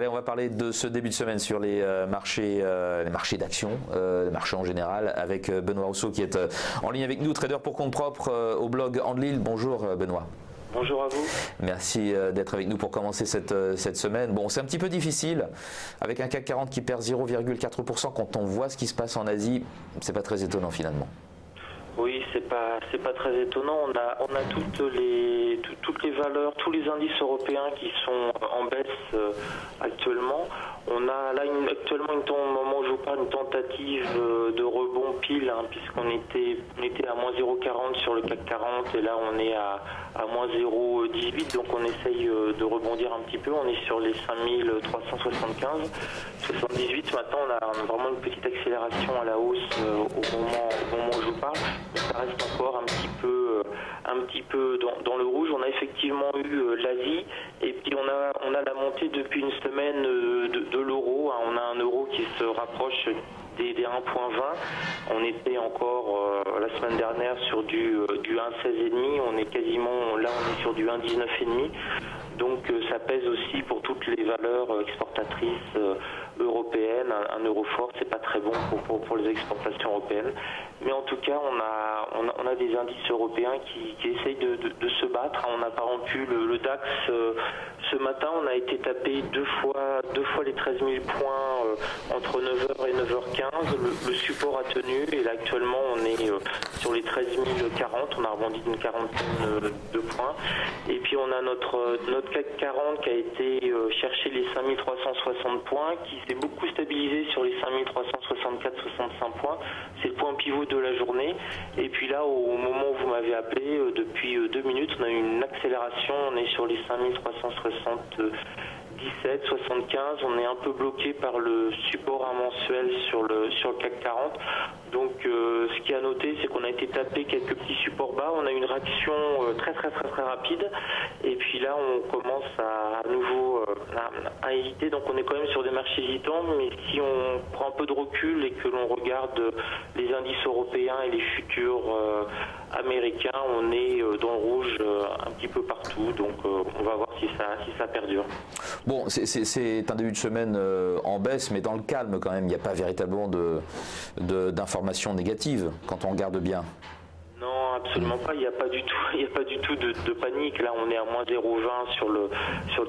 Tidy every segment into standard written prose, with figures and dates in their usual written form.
Allez, on va parler de ce début de semaine sur les marchés d'actions, les marchés en général, avec Benoît Rousseau qui est en ligne avec nous, trader pour compte propre au blog Andlil. Bonjour Benoît. Bonjour à vous. Merci d'être avec nous pour commencer cette semaine. Bon, c'est un petit peu difficile avec un CAC 40 qui perd 0,4% quand on voit ce qui se passe en Asie. C'est pas très étonnant finalement. Oui, c'est pas très étonnant. On a toutes les valeurs, tous les indices européens qui sont en baisse actuellement. On a là actuellement au moment où je vous parle, une tentative de rebond pile, puisqu'on était à moins 0,40 sur le CAC 40 et là on est à moins 0,18, donc on essaye de rebondir un petit peu. On est sur les 5375, 78. Maintenant on a vraiment une petite accélération à la hausse au moment où je vous parle. Ça reste encore un petit peu dans le rouge. On a effectivement eu l'Asie et puis on a la montée depuis une semaine de l'euro. On a un euro qui se rapproche des 1,20. On était encore la semaine dernière sur du 1,16,5. On est quasiment là, on est sur du 1,19,5. Donc ça pèse aussi pour toutes les valeurs exportatrices européennes. Un euro fort, c'est pas très bon pour les exportations européennes. Mais en tout cas, on a des indices européens qui essayent de se battre. On n'a pas rompu le DAX ce matin. On a été tapé deux fois les 13 000 points entre 9h et 9h15. Le support a tenu et là actuellement on est sur les 13 040. On a rebondi d'une quarantaine de points. Et puis on a notre CAC 40 qui a été chercher les 5360 points, qui s'est beaucoup stabilisé sur les 5364-65 points. C'est le point pivot de la journée. Et puis là, au moment où vous m'avez appelé, depuis 2 minutes, on a eu une accélération. On est sur les 5377, 75. On est un peu bloqué par le support mensuel sur le CAC 40. Donc ce qui est à noter, c'est qu'on a été tapé quelques petits supports bas. On a une réaction très rapide. Et puis là, on commence à nouveau à hésiter. Donc on est quand même sur des marchés hésitants. Mais si on prend un peu de recul et que l'on regarde les indices européens et les futurs américains, on est dans le rouge un petit peu partout. Donc on va voir si ça perdure. Bon, c'est un début de semaine en baisse, mais dans le calme quand même. Il n'y a pas véritablement d'informations négatives quand on regarde bien. Non, absolument pas. Il n'y a pas du tout de panique. Là, on est à moins 0,20 sur le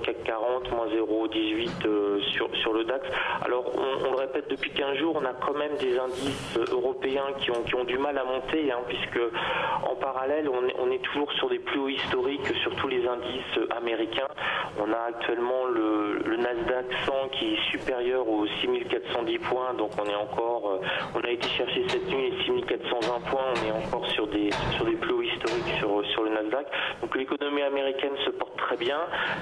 CAC 40, moins 0,18 sur le DAX. Alors, on le répète depuis 15 jours, on a quand même des indices européens qui ont du mal à monter, puisque en parallèle, on est toujours sur des plus hauts historiques sur tous les indices américains. On a actuellement le Nasdaq 100 qui est supérieur aux 6410 points, donc on a été chercher cette nuit les 6420 points, on est encore sur des plus hauts historiques sur le Nasdaq. Donc l'économie américaine se porte très bien.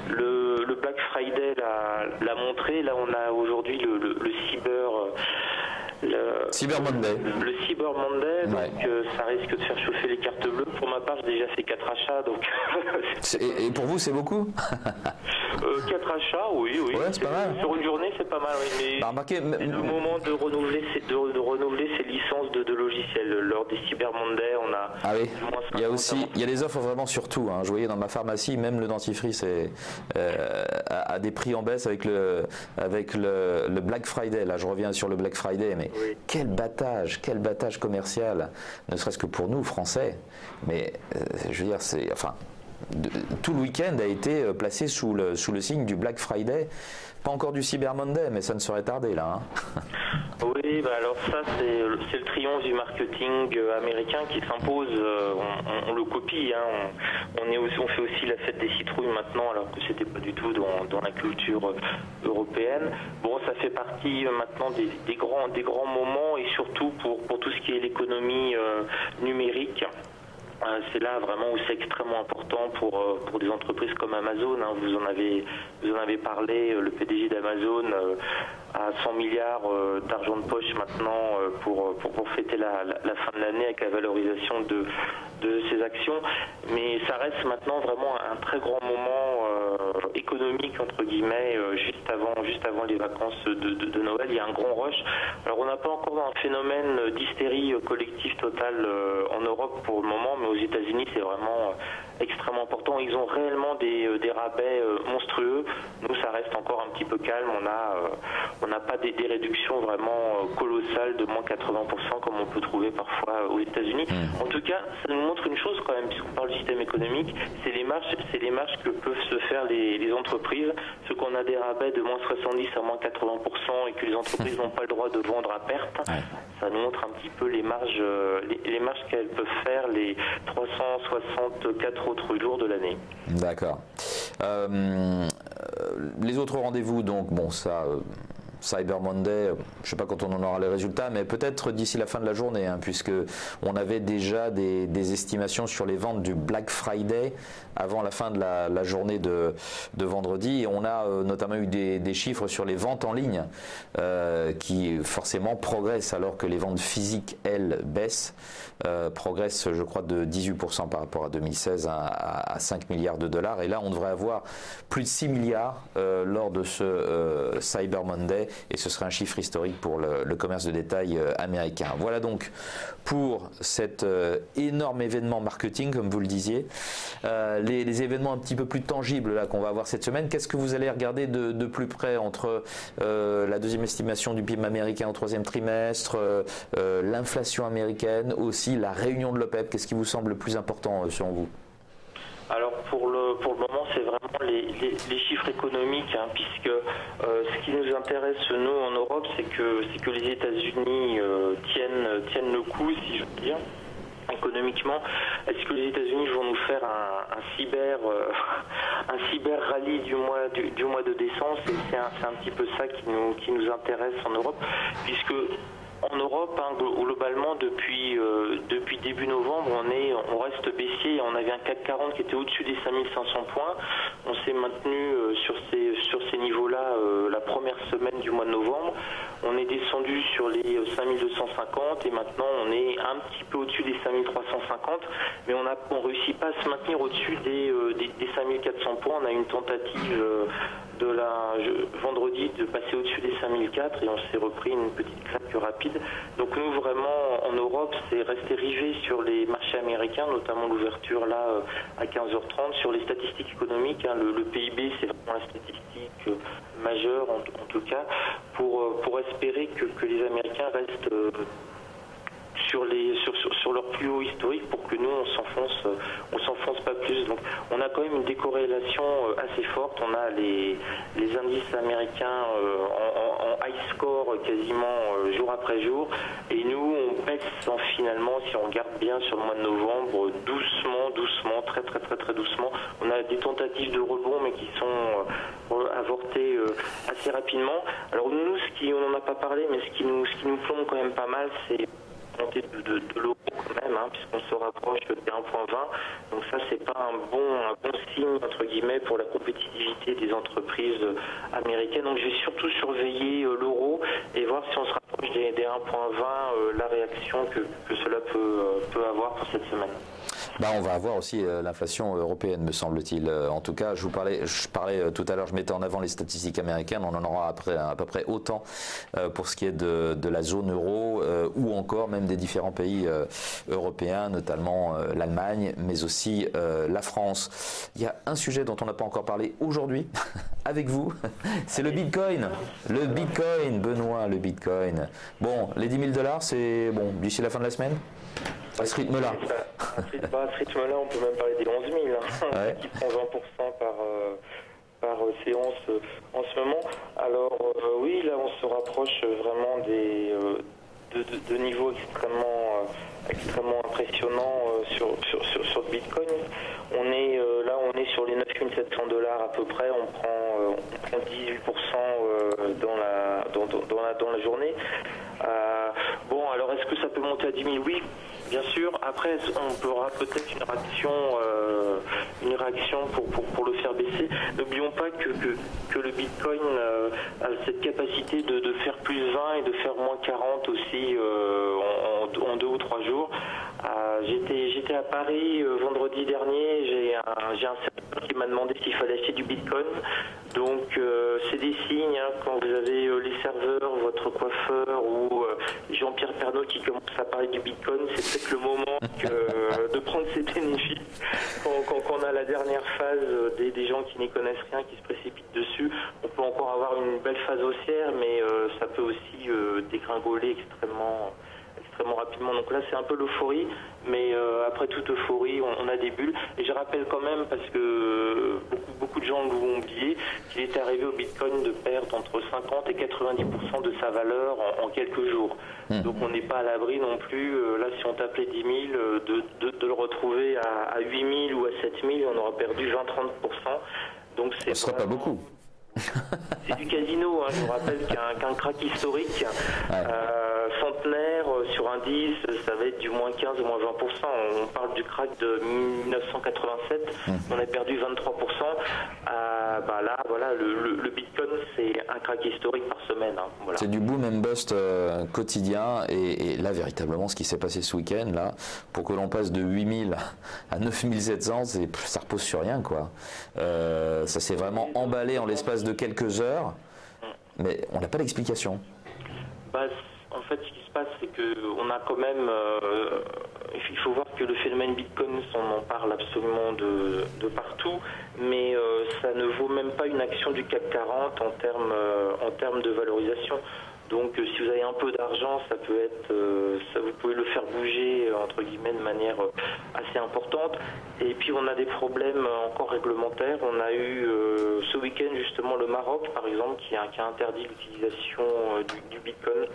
Le Black Friday l'a montré. Là, on a aujourd'hui le Cyber Monday. Le Cyber Monday, donc ça risque de faire chauffer les cartes bleues. Pour ma part, j'ai déjà fait 4 achats. Donc et pour vous, c'est beaucoup 4 achats, oui. Ouais, c'est pas mal. Sur une journée, c'est pas mal. Oui, mais c'est le moment de renouveler ces licences de logiciels. Lors des Cyber Monday, on a... Ah oui, il y a des offres vraiment sur tout. Je voyais dans ma pharmacie, même le dentifrice est à des prix en baisse avec le Black Friday. Là, je reviens sur le Black Friday, mais oui. Quel battage commercial, ne serait-ce que pour nous, Français. Mais je veux dire, tout le week-end a été placé sous le signe du Black Friday. Pas encore du Cyber Monday, mais ça ne saurait tarder là. Oui, alors ça c'est le triomphe du marketing américain qui s'impose. On le copie. On fait aussi la fête des citrouilles maintenant, alors que c'était pas du tout dans la culture européenne. Bon, ça fait partie maintenant des grands moments, et surtout pour tout ce qui est l'économie numérique. C'est là vraiment où c'est extrêmement important pour des entreprises comme Amazon. Vous en avez parlé. Le PDG d'Amazon a 100 milliards d'argent de poche maintenant pour fêter la fin de l'année avec la valorisation de ses actions. Mais ça reste maintenant vraiment un très grand moment économique entre guillemets juste avant les vacances de Noël. Il y a un grand rush. Alors on n'a pas encore un phénomène d'hystérie collective totale en Europe pour le moment, mais aux États-Unis c'est vraiment extrêmement extrêmement important. Ils ont réellement des rabais monstrueux. Nous, ça reste encore un petit peu calme. On n'a pas des réductions vraiment colossales de moins 80% comme on peut trouver parfois aux États-Unis. En tout cas, ça nous montre une chose quand même, puisqu'on parle du système économique, c'est les marges que peuvent se faire les entreprises. Ce qu'on a des rabais de moins 70 à moins 80% et que les entreprises n'ont pas le droit de vendre à perte, ça nous montre un petit peu les marges qu'elles peuvent faire les 364 autres jours de l'année. D'accord. Les autres rendez-vous, donc, bon, ça... Cyber Monday, je ne sais pas quand on en aura les résultats, mais peut-être d'ici la fin de la journée, puisque on avait déjà des estimations sur les ventes du Black Friday avant la fin de la journée de vendredi, et on a notamment eu des chiffres sur les ventes en ligne qui forcément progressent alors que les ventes physiques, elles, baissent, progressent je crois de 18% par rapport à 2016 à 5 milliards de dollars, et là on devrait avoir plus de 6 milliards lors de ce Cyber Monday, et ce serait un chiffre historique pour le commerce de détail américain. Voilà donc pour cet énorme événement marketing, comme vous le disiez. Les événements un petit peu plus tangibles là qu'on va avoir cette semaine, qu'est-ce que vous allez regarder de plus près entre la deuxième estimation du PIB américain au troisième trimestre, l'inflation américaine, aussi la réunion de l'OPEP, qu'est-ce qui vous semble le plus important selon vous? Alors pour le moment, c'est vraiment les chiffres économiques, puisque ce qui nous intéresse nous en Europe, c'est que les États-Unis tiennent le coup, si je veux dire. Économiquement, est-ce que les États-Unis vont nous faire un cyber rallye du mois de décembre? C'est un petit peu ça qui nous intéresse en Europe, puisque en Europe, globalement, depuis début novembre, on reste baissier. On avait un CAC 40 qui était au-dessus des 5500 points. On s'est maintenu sur ces niveaux-là la première semaine du mois de novembre. On est descendu sur les 5250 et maintenant on est un petit peu au-dessus des 5350, mais on ne réussit pas à se maintenir au-dessus des 5400 points. On a une tentative vendredi de passer au-dessus des 5004 et on s'est repris une petite claque rapide. Donc nous vraiment en Europe, c'est rester rivé sur les marchés américains, notamment l'ouverture là à 15h30, sur les statistiques économiques. Le PIB, c'est vraiment la statistique majeure en tout cas, pour espérer que les Américains restent sur leur plus haut historique, pour que nous on s'enfonce pas plus. Donc on a quand même une décorrélation assez forte. On a les indices américains en high score quasiment jour après jour, et nous on baisse finalement, si on regarde bien sur le mois de novembre, doucement, très doucement. On a des tentatives de rebond mais qui sont avortées assez rapidement. Alors nous, on n'en a pas parlé, mais ce qui nous plombe quand même pas mal, c'est de l'euro quand même, puisqu'on se rapproche des 1,20. Donc ça, c'est pas un bon signe entre guillemets pour la compétitivité des entreprises américaines. Donc je vais surtout surveiller l'euro et voir si on se rapproche des 1,20, la réaction que cela peut avoir pour cette semaine. On va avoir aussi l'inflation européenne, me semble-t-il. En tout cas, je parlais tout à l'heure, je mettais en avant les statistiques américaines. On en aura à peu près autant pour ce qui est de la zone euro ou encore même des différents pays européens, notamment l'Allemagne, mais aussi la France. Il y a un sujet dont on n'a pas encore parlé aujourd'hui avec vous, c'est le Bitcoin. Le Bitcoin, Benoît, le Bitcoin. Bon, les 10 000 $, c'est bon d'ici la fin de la semaine? À ce rythme-là. À ce rythme-là, on peut même parler des 11 000, qui prend 20% par séance en ce moment. Alors oui, là on se rapproche vraiment de niveaux extrêmement impressionnants sur le Bitcoin. On est sur les 9 700 $ à peu près. On prend 18% dans la journée. Alors est-ce que ça peut monter à 10 000? Oui, bien sûr. Après, on aura peut-être une réaction pour le faire baisser. N'oublions pas que le Bitcoin a cette capacité de faire plus 20 et de faire moins 40 aussi en 2 ou 3 jours. J'étais à Paris vendredi dernier. J'ai un qui m'a demandé s'il fallait acheter du Bitcoin. Donc c'est des signes, hein, quand vous avez les serveurs, votre coiffeur ou Jean-Pierre Pernaut qui commence à parler du Bitcoin, c'est peut-être le moment de prendre ses bénéfices. Quand on a la dernière phase des gens qui n'y connaissent rien, qui se précipitent dessus, on peut encore avoir une belle phase haussière, mais ça peut aussi dégringoler extrêmement rapidement. Donc là, c'est un peu l'euphorie, mais après toute euphorie, on a des bulles. Et je rappelle quand même, parce que beaucoup de gens l'ont oublié, qu'il est arrivé au Bitcoin de perdre entre 50 et 90% de sa valeur en quelques jours. Donc on n'est pas à l'abri non plus, là, si on tapait 10 000, de le retrouver à 8 000 ou à 7 000, on aura perdu 20-30%. Donc c'est ce sera pas beaucoup. C'est du casino, hein. Je vous rappelle qu'un crack historique centenaire sur un 10, ça va être du moins 15 ou moins 20%. On parle du crack de 1987, on a perdu 23%. Là, voilà, le Bitcoin, c'est un crack historique par semaine. Hein. Voilà. C'est du boom and bust quotidien. Et là, véritablement, ce qui s'est passé ce week-end, là, pour que l'on passe de 8000 à 9700, ça repose sur rien, quoi. Ça s'est vraiment emballé en l'espace de quelques heures, mais on n'a pas d'explication. En fait, ce qui se passe, c'est qu'on a quand même... il faut voir que le phénomène Bitcoin, on en parle absolument de partout, mais ça ne vaut même pas une action du CAC 40 en termes de valorisation. Donc si vous avez un peu d'argent, ça peut être, vous pouvez le faire bouger entre guillemets de manière assez importante. Et puis on a des problèmes encore réglementaires. On a eu ce week-end justement le Maroc par exemple qui a interdit l'utilisation du Bitcoin.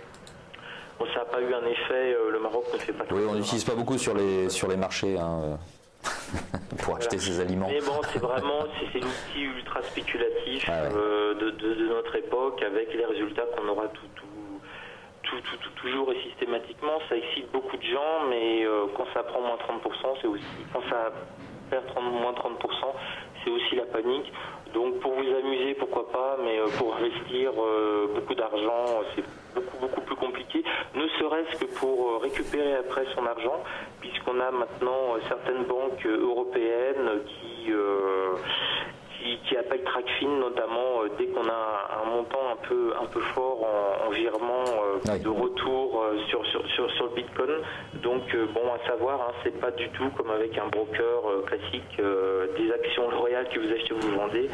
Bon, ça n'a pas eu un effet, le Maroc ne fait pas... Oui, on n'utilise pas beaucoup sur les marchés hein, pour acheter ses aliments. Mais bon, c'est l'outil ultra spéculatif de notre époque avec les résultats qu'on aura toujours et systématiquement. Ça excite beaucoup de gens, mais quand ça prend moins 30%, c'est aussi... Quand ça perd moins 30%, c'est aussi la panique. Donc pour vous amuser, pourquoi pas, mais pour investir beaucoup d'argent, c'est beaucoup plus compliqué, ne serait-ce que pour récupérer après son argent, puisqu'on a maintenant certaines banques européennes qui appellent TracFin, notamment dès qu'on a un montant un peu fort en virement de retour sur le Bitcoin. Donc bon, à savoir, hein, c'est pas du tout comme avec un broker classique des actions L'Oréal que vous achetez ou vous vendez.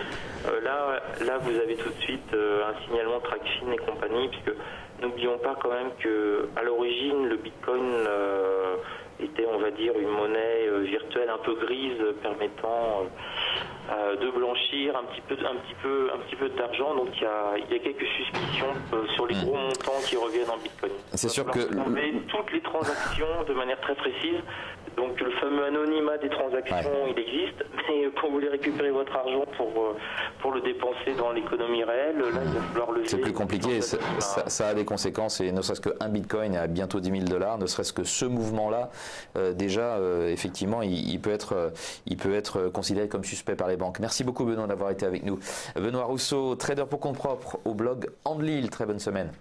Là, vous avez tout de suite un signalement TracFin et compagnie, puisque n'oublions pas quand même que à l'origine le Bitcoin était, on va dire, une monnaie virtuelle un peu grise permettant de blanchir un petit peu d'argent. Donc il y a quelques suspicions sur les gros montants qui reviennent en Bitcoin. C'est sûr que vous avez toutes les transactions de manière très précise. Donc le fameux anonymat des transactions, il existe, mais quand vous voulez récupérer votre argent pour le dépenser dans l'économie réelle, là il va falloir le... C'est plus compliqué, ça a des conséquences, et ne serait-ce qu'un bitcoin à bientôt 10 000 $, ne serait-ce que ce mouvement-là, déjà effectivement il peut être considéré comme suspect par les banques. Merci beaucoup Benoît d'avoir été avec nous. Benoît Rousseau, trader pour compte propre au blog Andlil, très bonne semaine.